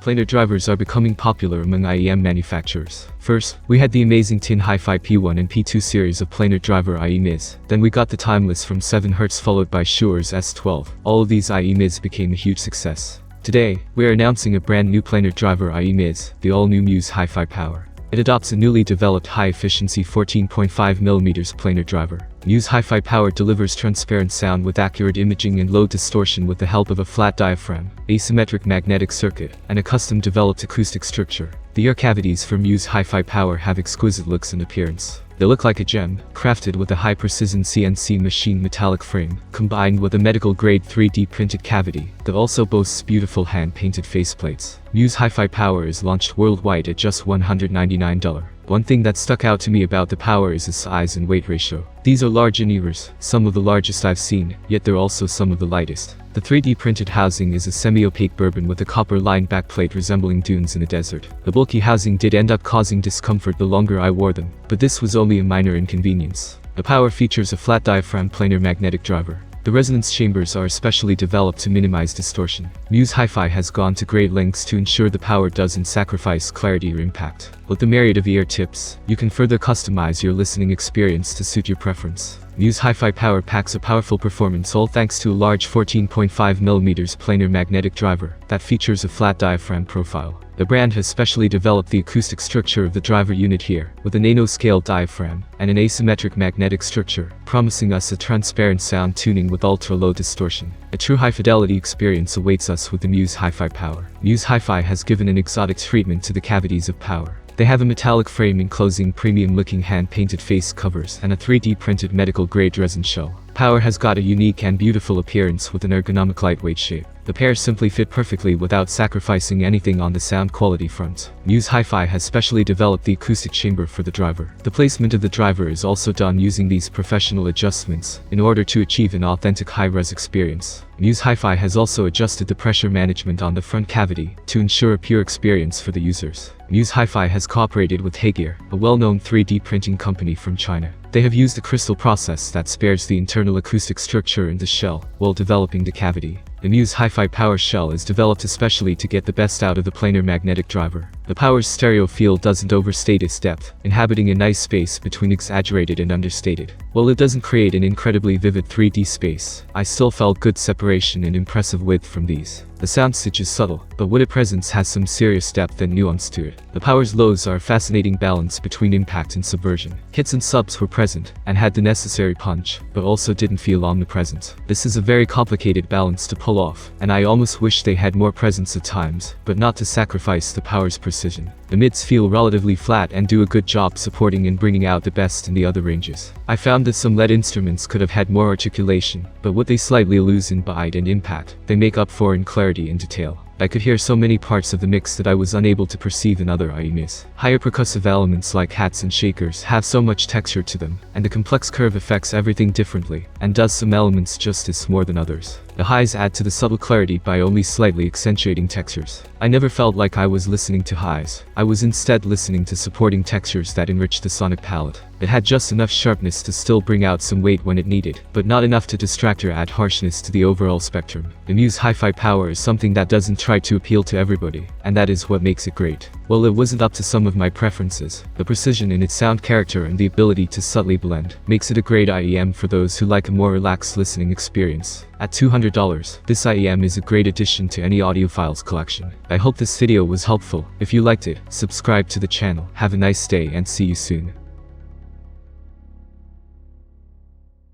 Planar drivers are becoming popular among IEM manufacturers. First, we had the amazing tin HiFi P1 and P2 series of planar driver IE-Ms. Then we got the timeless from 7Hz followed by Shure's S12. All of these IE-Ms became a huge success. Today, we are announcing a brand new planar driver IE-Ms, the all-new Muse HiFi Power. It adopts a newly developed high-efficiency 14.5mm planar driver. Muse HiFi Power delivers transparent sound with accurate imaging and low distortion with the help of a flat diaphragm, asymmetric magnetic circuit, and a custom-developed acoustic structure. The ear cavities for Muse HiFi Power have exquisite looks and appearance. They look like a gem, crafted with a high-precision CNC machine metallic frame, combined with a medical-grade 3D printed cavity that also boasts beautiful hand-painted faceplates. Muse HiFi Power is launched worldwide at just $199. One thing that stuck out to me about the Power is its size and weight ratio. These are large in ears, some of the largest I've seen, yet they're also some of the lightest. The 3D printed housing is a semi-opaque bourbon with a copper-lined backplate resembling dunes in a desert. The bulky housing did end up causing discomfort the longer I wore them, but this was only a minor inconvenience. The Power features a flat diaphragm planar magnetic driver. The resonance chambers are especially developed to minimize distortion. Muse HiFi has gone to great lengths to ensure the Power doesn't sacrifice clarity or impact. With the myriad of ear tips, you can further customize your listening experience to suit your preference. Muse HiFi Power packs a powerful performance all thanks to a large 14.5mm planar magnetic driver that features a flat diaphragm profile. The brand has specially developed the acoustic structure of the driver unit here, with a nanoscale diaphragm and an asymmetric magnetic structure, promising us a transparent sound tuning with ultra-low distortion. A true high-fidelity experience awaits us with the Muse HiFi Power. Muse HiFi has given an exotic treatment to the cavities of Power. They have a metallic frame enclosing premium-looking hand-painted face covers and a 3D printed medical-grade resin shell. Power has got a unique and beautiful appearance with an ergonomic lightweight shape. The pair simply fit perfectly without sacrificing anything on the sound quality front. Muse HiFi has specially developed the acoustic chamber for the driver. The placement of the driver is also done using these professional adjustments in order to achieve an authentic high-res experience. Muse HiFi has also adjusted the pressure management on the front cavity to ensure a pure experience for the users. Muse HiFi has cooperated with Hegear, a well-known 3D printing company from China. They have used a crystal process that spares the internal acoustic structure in the shell while developing the cavity. The Muse HiFi Power shell is developed especially to get the best out of the planar magnetic driver. The Power's stereo field doesn't overstate its depth, inhabiting a nice space between exaggerated and understated. While it doesn't create an incredibly vivid 3D space, I still felt good separation and impressive width from these. The soundstage is subtle, but what it presents has some serious depth and nuance to it. The Power's lows are a fascinating balance between impact and subversion. Hits and subs were present, and had the necessary punch, but also didn't feel omnipresent. This is a very complicated balance to pull off, and I almost wish they had more presence at times, but not to sacrifice the Power's precision. The mids feel relatively flat and do a good job supporting and bringing out the best in the other ranges. I found that some lead instruments could have had more articulation, but what they slightly lose in bite and impact, they make up for in clarity and detail. I could hear so many parts of the mix that I was unable to perceive in other IE-Ms. Higher percussive elements like hats and shakers have so much texture to them, and the complex curve affects everything differently, and does some elements justice more than others. The highs add to the subtle clarity by only slightly accentuating textures. I never felt like I was listening to highs. I was instead listening to supporting textures that enriched the sonic palette. It had just enough sharpness to still bring out some weight when it needed, but not enough to distract or add harshness to the overall spectrum. The Muse HiFi Power is something that doesn't try to appeal to everybody, and that is what makes it great. While it wasn't up to some of my preferences, the precision in its sound character and the ability to subtly blend makes it a great IEM for those who like a more relaxed listening experience. At $200, this IEM is a great addition to any audiophiles collection. I hope this video was helpful. If you liked it, subscribe to the channel. Have a nice day and see you soon.